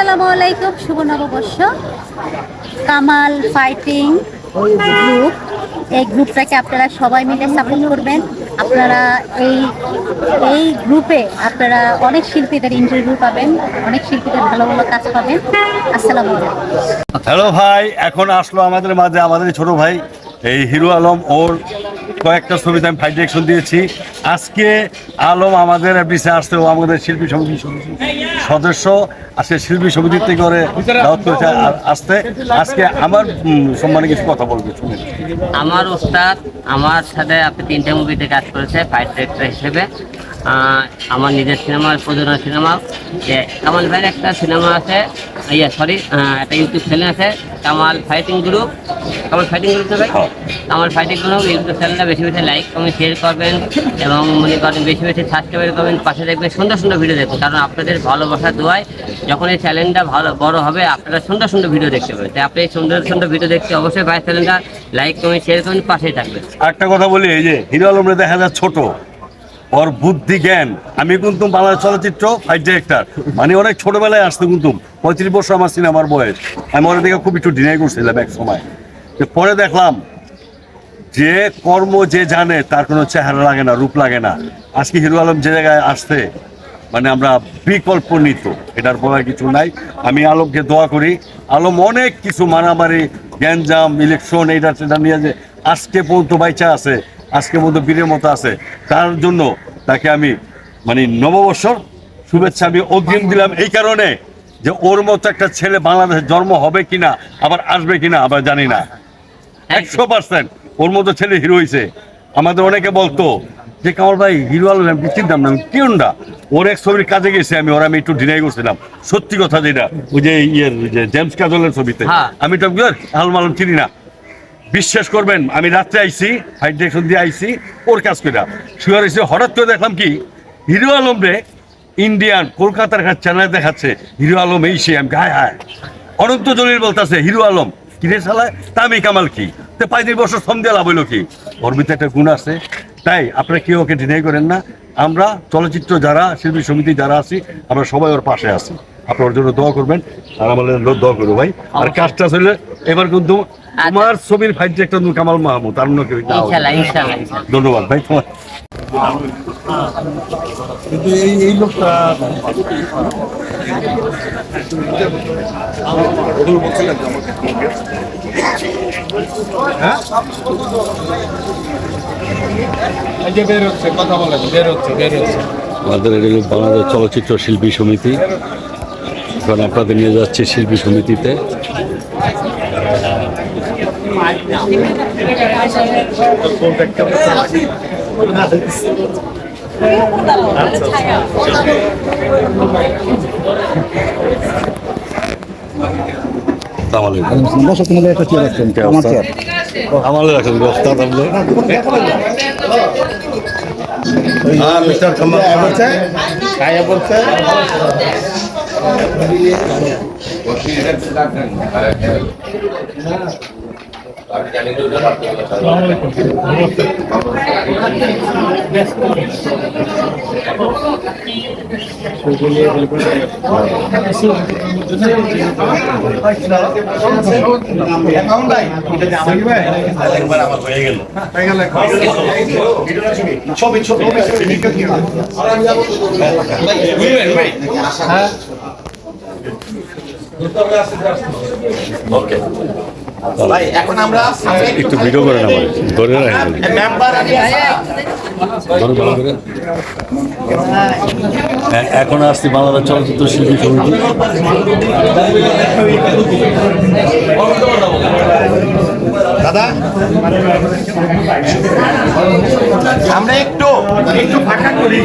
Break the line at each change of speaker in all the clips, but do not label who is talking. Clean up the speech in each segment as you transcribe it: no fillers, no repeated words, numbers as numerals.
আসসালামু আলাইকুম, শুভ নববর্ষ। কামাল ফাইটিং গ্রুপ, এই গ্রুপটাকে আপনারা সবাই মিলে সাপোর্ট করবেন। আপনারা এই গ্রুপে আপনারা অনেক শিল্পীদের ইন্টারভিউ পাবেন, অনেক শিল্পীদের ভালো ভালো কাজ পাবেন। আসসালামু আলাইকুম।
হ্যালো ভাই, এখন আসলো আমাদের মাঝে আমাদের ছোট ভাই এই হিরো আলম। ওর কয়েকটা ছবিতে আমি ফাইট ডিরেকশন দিয়েছি। আজকে আলম আমাদের অফিসে আসতে, ও আমাদের শিল্পী সমিতির সদস্য। আজকে শিল্পী সমিতির থেকে করে দাওয়াত করেছে আসতে। আজকে আমার সম্মানে কিছু কথা বলবে, শুনে।
আমার ওস্তাদ আমার সাথে আপনি 3টে মুভিতে কাজ করেছে ফাইট ডিরেক্টর হিসেবে। আমার নিজের সিনেমার প্রযোজনা সিনেমা কামাল ভাইয়ের একটা সিনেমা আছে, একটা ইউটিউব চ্যানেল আছে Kamal fighting group. Kamal fighting group না ভাই? কামাল ফাইটিং গ্রুপ ইউটিউব চ্যানেলটা বেশি বেশি লাইক কমেন্ট শেয়ার করবেন এবং মনে করেন বেশি বেশি সাবস্ক্রাইব করবেন, পাশে দেখবেন সুন্দর সুন্দর ভিডিও দেখবেন। কারণ আপনাদের ভালোবাসা দোয়ায় যখন এই চ্যানেলটা ভালো বড় হবে আপনারা সুন্দর সুন্দর ভিডিও দেখতে পাবেন। তাই আপনি এই সুন্দর সুন্দর ভিডিও দেখতে অবশ্যই ভাই চ্যানেলটা লাইক কমেন্ট শেয়ার করবেন, পাশেই থাকবেন।
একটা কথা বলি, এই যে হিরো আলমরে দেখা যায় ছোট, ওর বুদ্ধি জ্ঞান। আমি কিন্তু বাংলা চলচ্চিত্র ফাইট ডিরেক্টর, মানে অনেক ছোটবেলায় আসতো, কিন্তু 35 বছর আমার সিনেমার বয়স। আমি ওর দিকে খুব একটু ডিনাই করছিলাম এক সময়। পরে দেখলাম যে কর্ম যে জানে তার কোনো চেহারা লাগে না, রূপ লাগে না। আজকে হিরো আলম যে জায়গায় আসছে, মানে আমরা বিকল্প নিত, এটার বলার কিছু নাই। আমি আলমকে দোয়া করি, আলম অনেক কিছু মারামারি গ্যাঞ্জাম ইলেকশন এইটা সেটা নিয়ে যে আজকে পর্যন্ত বাইচা আছে, আজকে পর্যন্ত বীরের মতো আছে, তার জন্য তাকে আমি মানে নববর্ষর শুভেচ্ছা আমি অগ্রিম দিলাম। এই কারণে যে ওর মতো একটা ছেলে বাংলাদেশে জন্ম হবে কিনা, আবার আসবে কিনা আবার জানি না। 100% ওর মতো ছেলে হিরো হয়েছে। আমাদের অনেকে বলতো যে কামাল ভাই হিরো আলম, আমি চিনতাম না, কেউটা ওর এক ছবির কাজে গেছে আমি, আমি একটু ডিনাই করছিলাম। সত্যি কথা যেটা, ওই যে যে জেমস কাজলের ছবিতে আমি তো আলম আলম চিনি না। বিশ্বাস করবেন, আমি রাত্রে আইসি ফাইট ডিরেকশন দিয়ে আইসি ওর কাজ করে শুয়ার এসে হঠাৎ করে দেখলাম কি হিরো আলম রে ইন্ডিয়ান কলকাতার কাছে চ্যানেলে দেখাচ্ছে হিরো আলম এই সে। আমি হায় হায়, অনন্ত জলিল বলতেছে হিরো আলম কিরে চালায়, তা আমি কামাল কি, তো 35 বছর সন্ধ্যা লাভ হইলো কি। ওর ভিতরে একটা গুণ আছে, তাই আপনারা কেউ ওকে ডিনাই করেন না। আমরা চলচ্চিত্র যারা শিল্পী সমিতি যারা আছি, আমরা সবাই ওর পাশে আছি। আপনার জন্য দোয়া করবেন আর আমাদের দোয়া করবো ভাই। আর কাজটা আসলে এবার কিন্তু তোমার ছবির ফাইট ডিরেক্টর কামাল মাহমুদ, আর অন্য কেউ। ধন্যবাদ ভাই তোমার।
কিন্তু এই লোকটা বের হচ্ছে, কথা বলে বের হচ্ছে।
আমাদের বাংলাদেশ চলচ্চিত্র শিল্পী সমিতি, এখন আপনাদের নিয়ে যাচ্ছে শিল্পী সমিতিতে।
এখন আমরা
একটু ভিডিও করেন, আমার ধরে রাখেন। এখন আসছি বাংলাদেশ চলচ্চিত্র শিল্পী সমিতি।
দাদা আমরা একটু ফাঁকা করি।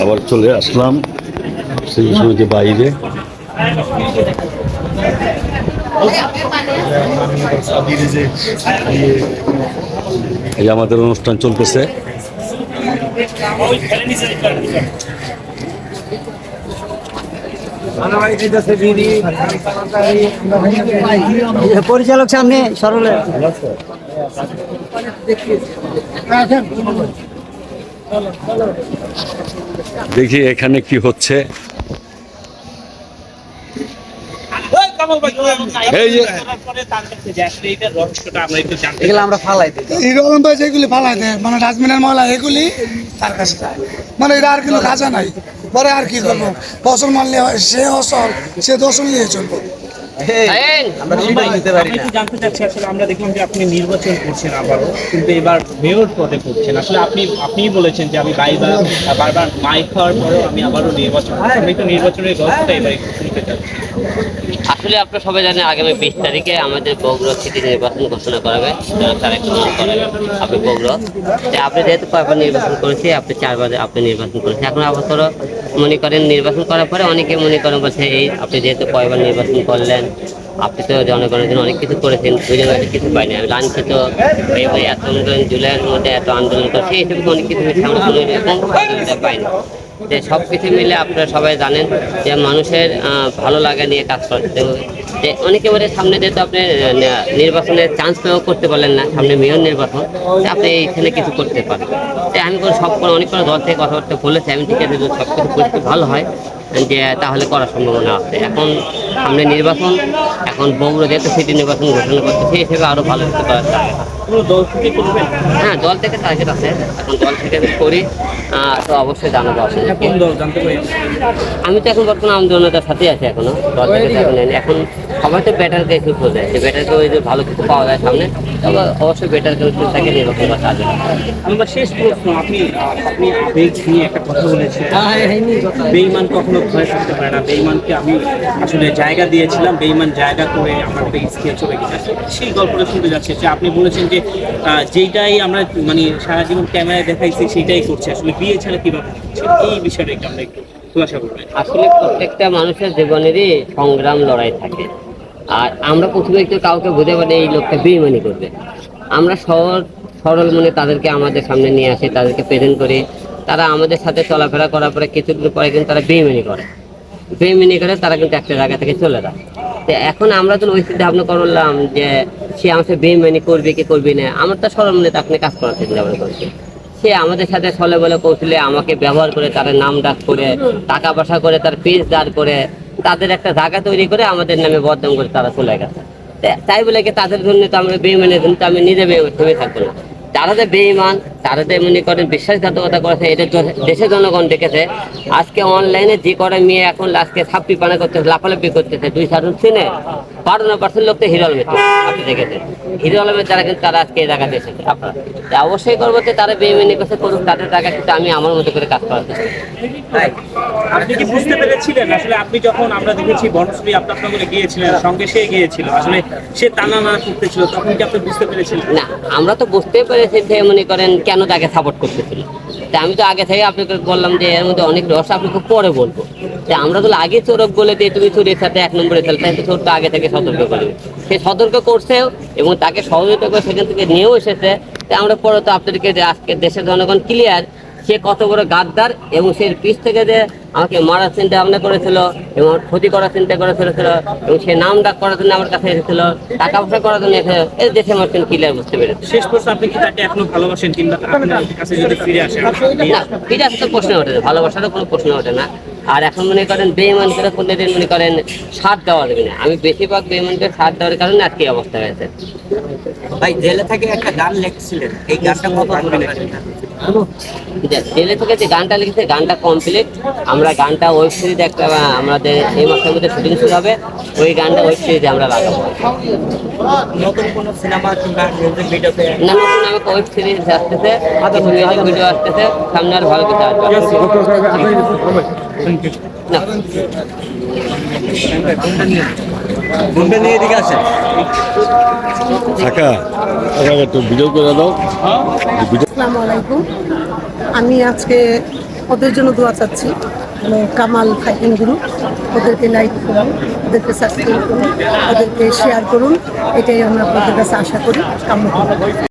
আবার চলে আসলাম সেই সমিতির বাইরে। এই যে আমাদের অনুষ্ঠান চলতেছে।
পরিচালক সামনে সরলে
দেখি এখানে কি হচ্ছে। এই যে
এগুলো আমরা ফালাই দিই।
হিরো আলম ভাই যেগুলি ফালাই দেয় মানে ডাস্টবিনের ময়লা এগুলি তার কাছে যায়, মানে এটা আর কিন্তু কাজা নাই। পরে আর কি করবো, ফসল মারলে হয় সে অসল, সে দশল নিয়ে চলবো।
আমরা সেটাই নিতে পারি
আমি
না।
একটু জানতে চাচ্ছি, আসলে আমরা দেখলাম যে আপনি নির্বাচন করছেন আবারও, কিন্তু এবার মেয়র পদে করছেন। আসলে আপনিই বলেছেন যে আমি বারবার মাইক খাওয়ার পরেও আমি আবারও নির্বাচন করছি। আমি তো নির্বাচনের গল্পটা এবার একটু শুনতে চাচ্ছি।
আসলে আপনারা সবাই জানেন আগামী 20 তারিখে আমাদের বগুড়া সিটি নির্বাচন ঘোষণা করাবে, তারা একটু মনে করেন আপনি বগুড়া যে আপনি যেহেতু কয়েকবার নির্বাচন করেছি, আপনি 4 বার আপনি নির্বাচন করেছেন। এখন আপাতত মনে করেন নির্বাচন করার পরে অনেকে মনে করেন বলছে এই আপনি যেহেতু কয়েকবার নির্বাচন করলেন, আপনি তো জনগণের জন্য অনেক কিছু করেছেন, দুজন কিছু পাইনি। আমি লাঞ্ছিত এই এত জুলাইয়ের মধ্যে এত আন্দোলন করছি, এই হিসেবে অনেক কিছু সামনে পাইনি। যে সব কিছু মিলে আপনারা সবাই জানেন যে মানুষের ভালো লাগা নিয়ে কাজ করতে হবে। যে অনেকে বলে সামনে যেহেতু আপনি নির্বাচনের চান্স পেয়েও করতে পারলেন না, সামনে মেয়র নির্বাচন, আপনি এইখানে কিছু করতে পারেন। যে আমি অনেক কোনো দল থেকে কথাবার্তা বলেছি, আমি ঠিক আছে যদি সব কিছু পরিস্থিতি ভালো হয় যে তাহলে করার সম্ভাবনা আছে। এখন সামনে নির্বাচন, এখন বগুড়া যেহেতু সিটি নির্বাচন ঘোষণা করতে সেই হিসেবে আরও ভালো কিছু করার
পুরো দল থেকে করবেন?
হ্যাঁ, দল থেকে টার্গেট আছে। এখন দল থেকে যদি করি তো অবশ্যই জানাবো আপনাদের।
কোন দল জানতে পারি?
আমি তো এখন বর্তমানে আন্দোলনের সাথে আছি এখনো, দল থেকে এখন সবাই তো বেটারকে একটু খোঁজে, যে বেটারকে ওই যে ভালো কিছু পাওয়া যায় সামনে, তবে অবশ্যই বেটারকে থাকে নির্বাচন করা কাজ।
আমার শেষ প্রশ্ন, আপনি আবেগ নিয়ে একটা কথা বলেছেন, বেঈমান কখনো ভয় থাকতে পারে না। বেঈমানকে আমি আসলে জায়গা দিয়েছিলাম, বেঈমান জায়গা করে আমার পেজকে চলে গেছে। সেই গল্পটা শুনতে যাচ্ছে যে আপনি বলেছেন যে যেইটাই আমরা মানে সারা জীবন ক্যামেরায় দেখাইছি সেইটাই করছে, আসলে বিয়ে ছাড়া কিভাবে হচ্ছে? এই বিষয়টা একটু আমরা একটু খোলাসা করবেন।
আসলে প্রত্যেকটা মানুষের জীবনেরই সংগ্রাম লড়াই থাকে, আর আমরা প্রথমে একটু কাউকে বুঝে পারি এই লোকটা বেইমানি করবে। আমরা সরল মনে তাদেরকে আমাদের সামনে নিয়ে আসি, তাদেরকে প্রেজেন্ট করি, তারা আমাদের সাথে চলাফেরা করার পরে কিছুদিন পরে কিন্তু তারা বেইমানি করে, তারা কিন্তু একটা জায়গা থেকে চলে যায়। তো এখন আমরা তো ওই চিন্তা ভাবনা করলাম যে সে আমাকে বেইমানি করবে কি করবে না, আমার তো সরল মনে আপনি কাজ করার চিন্তা ভাবনা করছি। সে আমাদের সাথে ছলে বলে কৌশলে আমাকে ব্যবহার করে, তার নাম ডাক করে, টাকা পয়সা করে, তার পেজ দাঁড় করে, তাদের একটা জায়গা তৈরি করে আমাদের নামে বদনাম করে তারা চলে গেছে। তাই বলে কি তাদের জন্য তো আমরা বেইমানের জন্য আমি নিজে বেইমান থাকবো না। তারা যে বেইমান, তারা যে মনে করেন বিশ্বাসঘাতকতা করেছে, এটা দেশের জনগণ দেখেছে। আজকে অনলাইনে যে করে মেয়ে এখন আজকে ছাপ্পি পানা করতেছে, লাফালাফি করতেছে, 2-4 চিনে 12% লোক তো হিরো আলমের, আপনি দেখেছেন হিরো আলমের যারা কিন্তু তারা আজকে এই জায়গাতে এসেছে। আপনারা অবশ্যই করবো যে তারা বেইমানি করছে, করুক, তাদের জায়গা কিন্তু আমি আমার মতো করে কাজ করার চেষ্টা করি।
আপনি কি বুঝতে পেরেছিলেন আসলে আপনি যখন আমরা দেখেছি বনশ্রী আপনার সঙ্গে গিয়েছিলেন, সঙ্গে সে গিয়েছিল, আসলে সে টানা না করতেছিল, তখন কি আপনি বুঝতে পেরেছিলেন?
না, আমরা তো বুঝতেই পেরেছি যে মনে করেন কেন তাকে সাপোর্ট করতেছিল। তা আমি তো আগে থেকে আপনাকে বললাম যে এর মধ্যে অনেক রহস্য আপনাকে পরে বলবো। যে আমরা তো আগে চোরক বলে দিয়ে তুমি চোরের সাথে 1 নম্বরে খেলতে, তাই তো চোর তো আগে থেকে সতর্ক করবে। সে সতর্ক করছেও এবং তাকে সহযোগিতা করে সেখান থেকে নিয়েও এসেছে। তাই আমরা পরে তো আপনাদেরকে আজকে দেশের জনগণ ক্লিয়ার সে কত বড় গাদ্দার, এবং সে পিছ থেকে যে আমাকে মারার চিন্তা ভাবনা করেছিল এবং ক্ষতি করার চিন্তা করেছিল, এবং সে নাম ডাক করার জন্য আমার কাছে এসেছিল, টাকা পয়সা করার জন্য এসেছিল। এই দেশে আমার ক্লিয়ার বুঝতে পেরেছে।
শেষ প্রশ্ন, আপনি কি তাকে এখনো ভালোবাসেন, কিংবা আপনার কাছে যদি ফিরে আসে?
না, ফিরে আসতে প্রশ্ন ওঠে না, ভালোবাসারও কোনো প্রশ্ন ওঠে না। আর এখন মনে করেন বেইমান করে করলে মনে করেন সাথ দেওয়া যাবে না। আমি বেশিরভাগ বেইমানকে সাথ দেওয়ার কারণে আজকে এই অবস্থা হয়েছে।
ভাই জেলে থেকে একটা গান লিখছিলেন, এই গানটা কত
জেলে থেকে যে গানটা লিখেছে গানটা কমপ্লিট। আমরা গানটা ওয়েব সিরিজ একটা আমাদের এই মাসের মধ্যে শুটিং শুরু হবে, ওই গানটা ওয়েব সিরিজে আমরা লাগাবো।
নতুন কোনো সিনেমা কিংবা মিউজিক ভিডিওতে?
না, নতুন আমাকে ওয়েব সিরিজ আসতেছে, মিউজিক ভিডিও আসতেছে, সামনে আর ভালো কিছু আসবে। না,
বন্ধু নিয়ে এদিকে আসেন।
একটু ভিডিও করে দাও।
আসসালামু আলাইকুম। আমি আজকে ওদের জন্য দোয়া চাচ্ছি, মানে কামাল ফাইটিং গ্রুপ, ওদেরকে লাইক করুন। ওদেরকে সাবস্ক্রাইব করুন, ওদেরকে শেয়ার করুন, এটাই আমরা আপনাদের কাছে আশা করি, কাম্য করি।